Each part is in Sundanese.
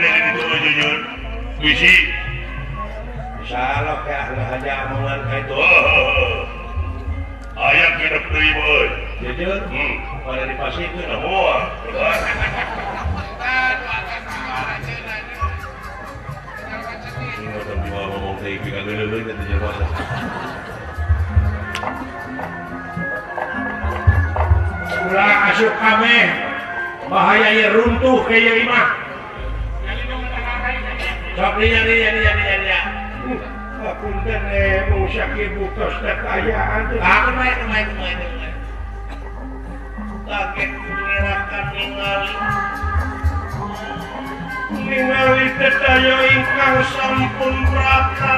itu jujur bisi salah ya aja omongan kayak itu ayam hidup deui boy jujur pada dipasihkeun semua ngomong teh pika geuleuh teh jeung ulah asup kami bahaya ya runtuh kayak imah sok dia punten mau sakit buktos kekayaan aku main kaget mengirakan ningali tetaya ingkang sampun prata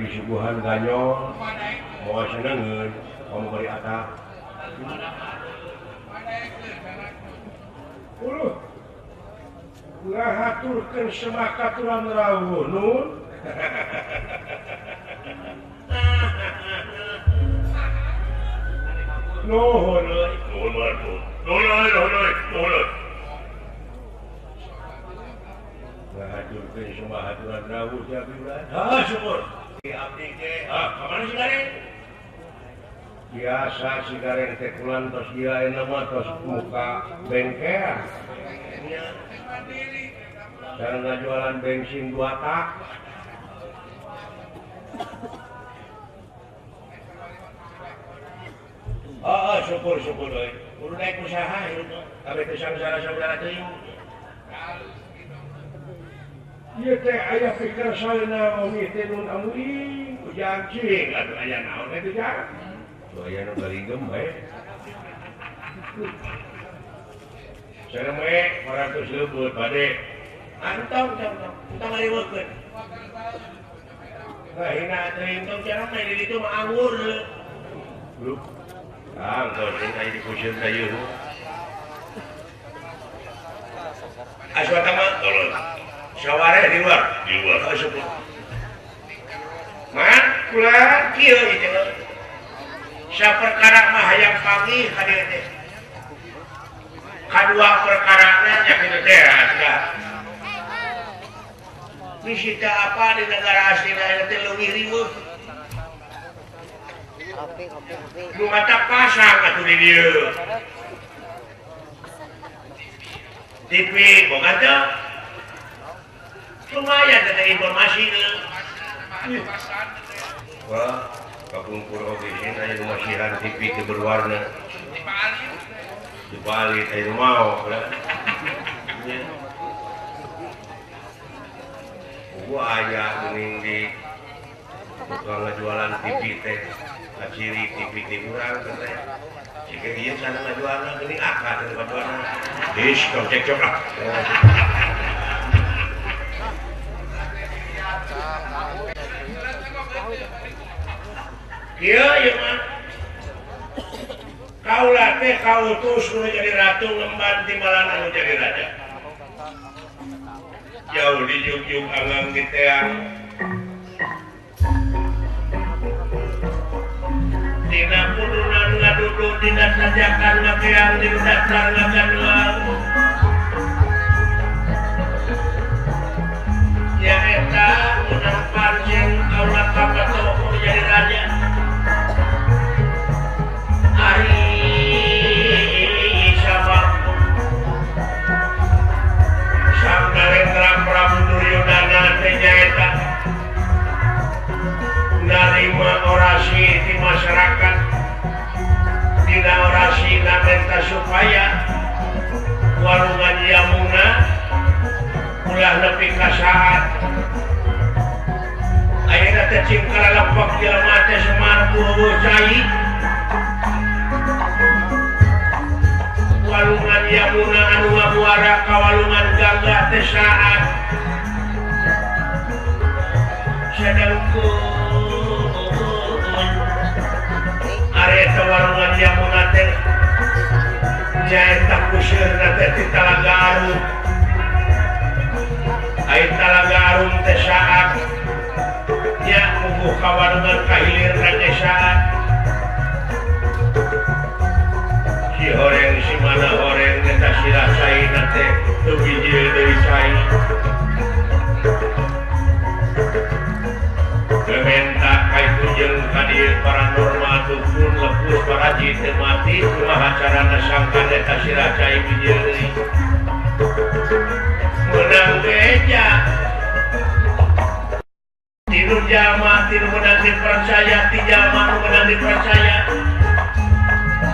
disuguhan ganyol mau senengeun kamu beri atap ulah haturkeun semakaturan rawuh nun nuhun haturkeun semakaturan rawuh jadi ulah syukur abdi teh kamana si Gareng biasa si Gareng teh kulan tos dia nama tos muka bengkel cara ngajualan bensin 2 tak syukur euy kudu naik usaha itu kabeh teh saudara-saudara teuing ieu teh aya pikir salena omi teh nun amui ujang cing atuh aya naon teh jang tuh aya nu galinggem bae sareng we 400 leubeut bade antong ngaliweukeun hina teuing tong cara mah di ditu mah anggur lu anggur teh aya di kuseun teh ieu aswata mah tolong saware di luar syukur man kula kieu ieu saperkara mah hayang pagi ka dieu teh kadua perkarana nya kitu teh asuh bisita apa di negara asli lain teh leuwih riweuh nu mata pasang atuh di dieu TV boga teh lumayan ada informasi wah kakumpul oke ini ada masihan TV itu berwarna dibalik ayo mau gua ayah gening di tukang ngejualan TV teh ciri TV di urang teh jika dia sana ngejualan gening akad ngejualan diskon cek lah iya mah kaulah teh kautus nu jadi ratu ngemban timbalan anu jadi raja jauh di jungjung anggang di teang dina pudunan ngaduduk dina sajakan ngakeang di dasar ngaganuang ya eta menang pancing kaulah kabato jadi raja hari sama sang Narendra Prabu Duryodana teh nyaeta narima orasi di masyarakat dina orasi namenta supaya walungan Yamuna ulah nepi ka saat ayeuna teh cing kalalapak jelema teh Semar Puheuh Cai walungan Yamuna anu ngabuara ka walungan Gang Talaga teh saat sedangku area warungan jamu teh nyaeta kusirna teh di Talaga Arum. Ai Talaga Arum teh saat nya mubuh ka warungan kahilirna teh saat si horeng si mana horeng eta sirasaina teh teu bijil deui cai. Gementa kaitu jeung kadir paranormal tukun lepus para jin teu mati kumaha carana sangkan eta siracai bijil deui. Menang beja tinu jalma tinu menang dipercaya ti jalma nu menang dipercaya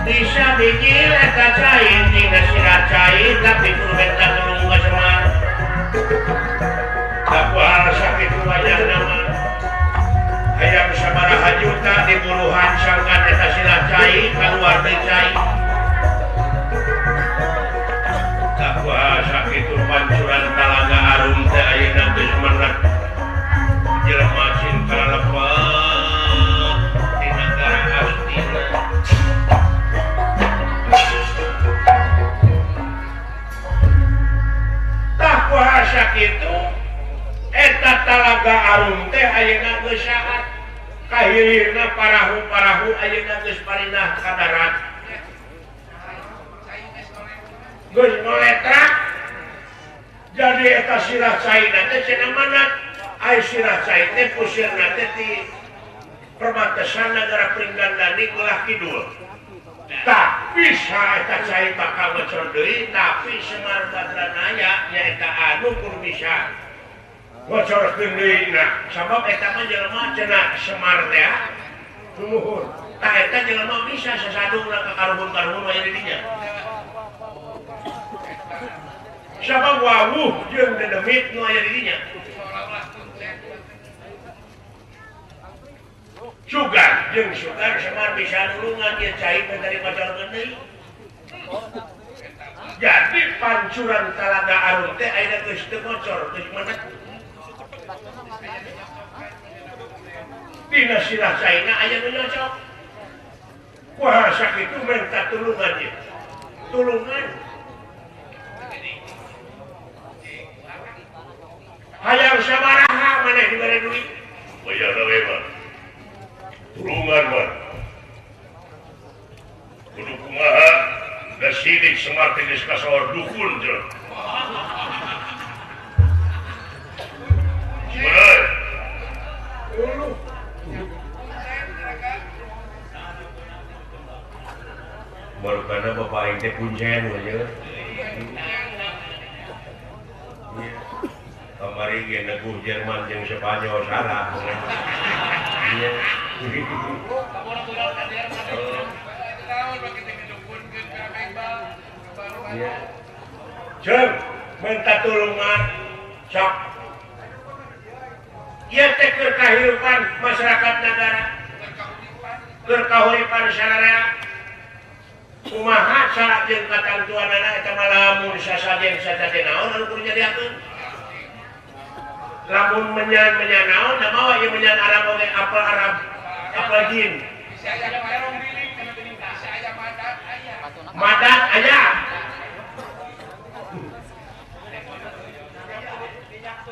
bisa bijil eta cai tina siracai tapi tu benta tulung ka Semar. Dakwah sakitu wajah nama hayang sabaraha juta di puluhan sangkan eta siracai kaluar deui cai. Dakwah sakitu pancuran Talaga Arum teh ayeuna geus menang jelema cin kalalepat di negara Astina. Tah kuasa kitu eta Talaga Arum teh ayeuna geus saat kahilirna parahu ayeuna geus parinah ka darat. Geus ngoletrak jadi eta siracaina teh cenah manat ai siracai teh pusirna teh ti perbatasan negara Pringgandani belah kidul. Tapi eta cai bakal ngecor deui tapi Semar Badranaya nyaeta anu kudu bisa ngocorkeun deui. Nah sabab eta mah jelema cenah Semar teh nuhun. Tah eta jelema bisa sasadungna ka karuhun-karuhun aya di dinya. Sabab wawuh jeung dedemit nu aya di dinya. Sugar jeung sugar Semar bisa nulungan ieu cai teh dari pacorkeun deui. Jadi pancuran Talaga Arum teh ayeuna geus teu ngocor geus menek. Dina siracaina aya nu nyocok. Kumaha sakitu minta tulungan ieu. Tulungan. Hayang sabaraha maneh dibere duit. Bayar we mah. Tulungan mah. Kudu kumaha da sidik Semar teh geus kasawar dukun jeung. Bener. Baru karena bapak aing teh kuncen we ye. Kamari ge neguh Jerman jeung Spanyol salah. Iya. Jeung minta tulungan sok. Ieu teh keur kahirupan masyarakat nagara. Keur kahuripan sararea. Kumaha cara jeung katantuanana eta mah lamun sasajen naon anu kudu nyadiakeun. Lamun menyan naon da mawa ieu menyan Arab oge apel Arab apel jin. Madat aya.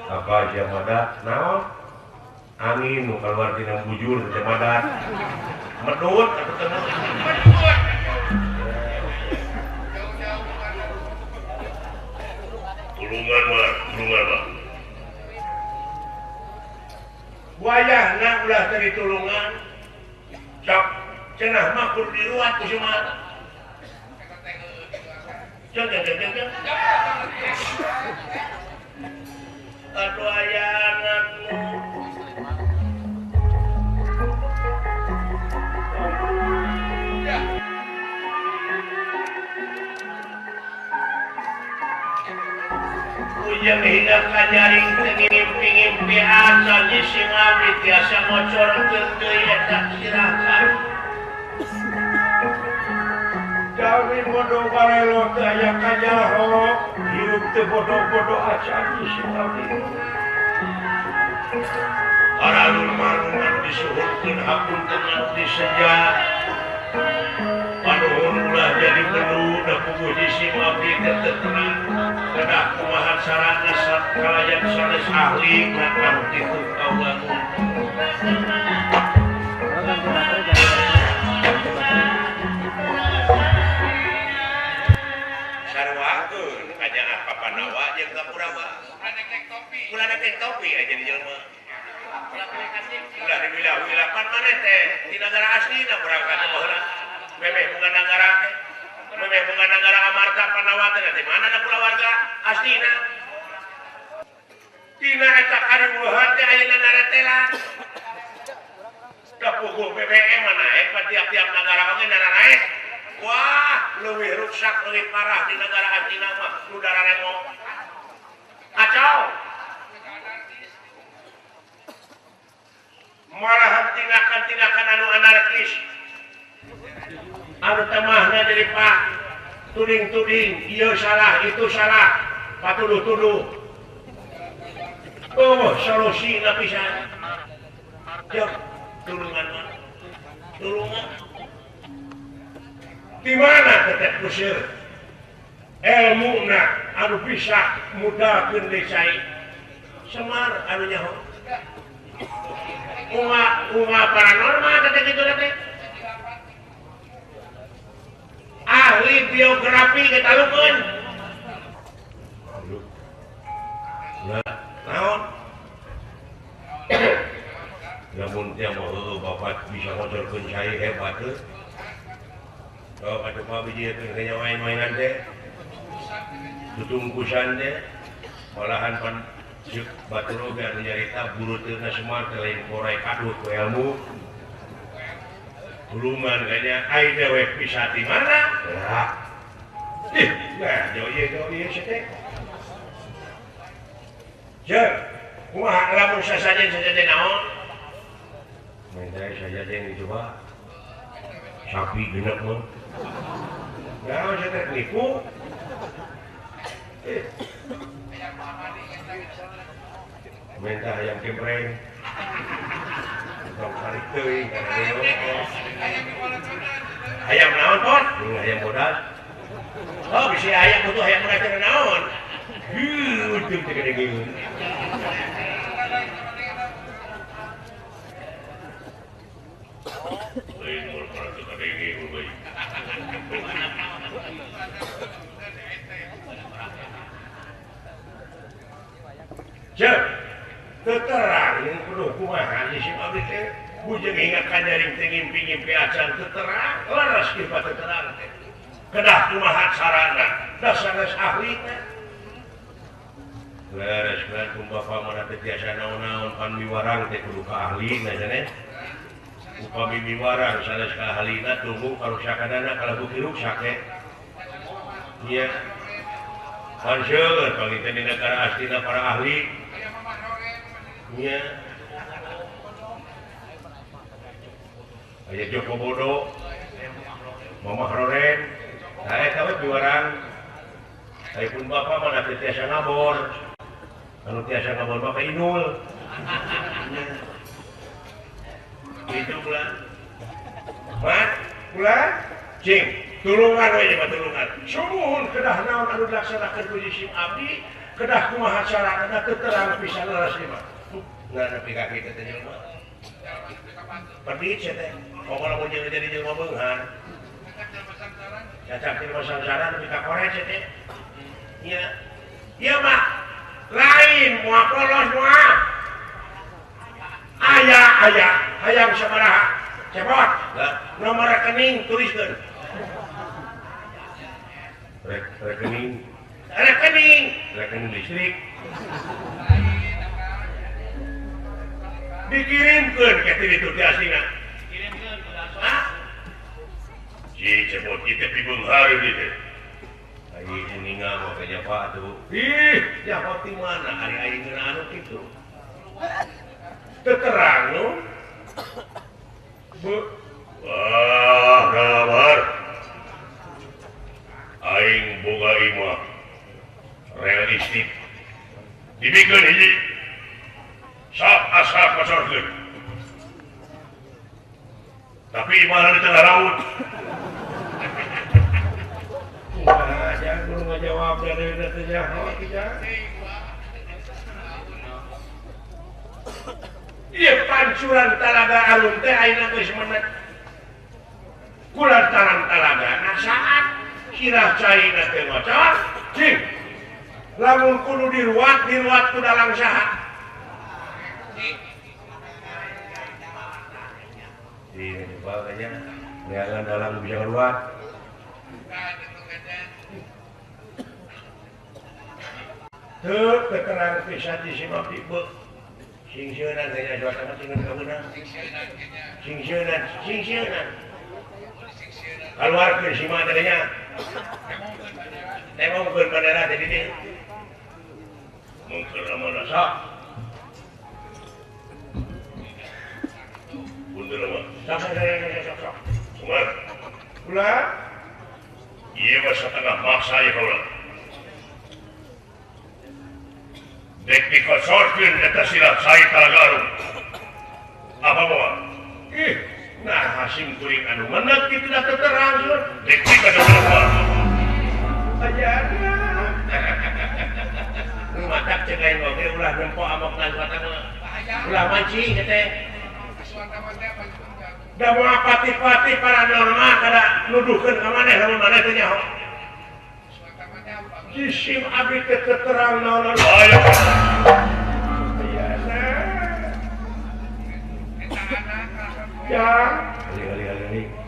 Apa aja madat naon? Angin nu keluar dina bujur teh madat. Medut atuh teh medut. Tulungan mah. Wayahna ulah teu ditulungan. Sok cenah mah kudu diruat ku Semar. Jeng. Aduh aya anakmu. Ujang hilang kanyaring ngimpi-ngimpi asal di singawi tiasa ngocorkeun deui eta sirakan. Jami bodoh barelo teh aya kanyaho. hirup teu bodoh-bodoh acan di si abdi. Aralun marungan disuhurkeun hapunten anu disejat. Panuhun ulah jadi menu da puguh di si abdi teh teu tenang. Kedah kumaha carana sakalayan sanes ahli ngakang kitu kaula. Sarwakeun kajangan papanawa jeung kapurawa. Ulah nekek topi aja di jelema. Ulah diwilah-wilapan maneh teh di negara aslina berangkat baheula. Memeh bunga negara teh. Memeh bunga negara amarta Panawa teh di mana da kulawarga aslina. Dina eta kariweuhan teh ayeuna naretela. Da puguh BBM naik ka tiap-tiap negara oge naik. Wah, leuwih rusak leuwih parah di negara aslina mah nu dararemo. Kacau. Malahan tindakan-tindakan anu anarkis anu temahna jadi pak tuding-tuding ieu salah itu salah patuduh-tuduh solusina pisan jeung tulungan di mana tetep kusir ilmuna anu bisa mudahkeun decai Semar anu nyaho Unga paranormal kata gitu nanti ahli biografi kita lupakan naon namun yang mau bapak bisa ngocorkeun cai hebat tuh kalau atuh pak biji kayaknya main-mainan deh tutungkusan deh malahan pan batu roga nyarita buru teuna Semar teh lain porai kaduh ku ilmu tuluman kayaknya ai dewek bisa di mana nah jauh ieu teh jeung kumaha lamun sasajen naon mentai sajajen dicoba sapi genep mah naon teh nipu minta ayam kempreng tong tarik teuing ayam naon pot ayam modal oh bisa ayam butuh ayam modal teh naon untung teh gede geuning lain mul para teu kadenge euy Jep terang yang penuh kumaha di si abdi teh bujeng ingatkan jaring teh ngimpi-ngimpi acan terang laras kipa terang teh kedah kumaha carana da sanes ahlina laras kan kumpapa mana teh tiasa naon-naon pan miwarang teh kudu ka ahlina cenah upami miwarang sanes ka ahlina tunggu karuksakanana kalabu kiruksak teh ieu pan seueur pagi teh di negara aslina para ahli nya aya Joko Bodo Mamah Roren saya kawet piwarang saya pun bapak mana tiasa ngabor anu tiasa ngabor bapak Inul itu bulan mat bulan cing tulungan we mah tulungan sumuhun kedah naon anu dilaksanakeun ku si abdi kedah kumaha carana teu terang pisan leres ieu mah nggak ada PKK kita jelma perdi teh kalau mau jadi jelma beungan cacak di masyarakat lebih kakorek teh iya mah lain mua polos mua ayah hayang sabaraha cepot nomor rekening tuliskeun rekening listrik dikirimkan ke itu di aslinya si cepot kita pibung hari gitu lagi kuningan mau ke Java tuh Java di mana hari anu gitu terang no wah gambar aing boga imah istik dibikin hiji sok asal kosorkeun tapi ibadah di tengah laut jangan guru ngajawab dari itu jauh kita iya pancuran talaga alun teh ayeuna geus meunang kulantaran talaga nah saat kirah caina teh maca cing lamun kudu diruat ku dalang saha di bawahnya jangan dalam bisa keluar tuh keterang pisan disimak tipe singsieunan kayaknya jual tangan singsieunan kabeuna singsieunan keluar ke simak tadinya temongkeun bandara jadi dia mungkin amanah sok bundur mah sok Umar ulah ieu mah satengah maksa ya kaula dek dikosorkeun eta silat sai talagaru apa bawa ih nah hasim kuring anu meunang kitu da teu terang dek dikosorkeun ajana nu matak cegain oge ulah nempo amok nalwatan ulah mancing teh da moal pati-pati paranormal kada nuduhkeun ka maneh lamun maneh teh nyaho jisim abdi teh terang naon ayo ya kali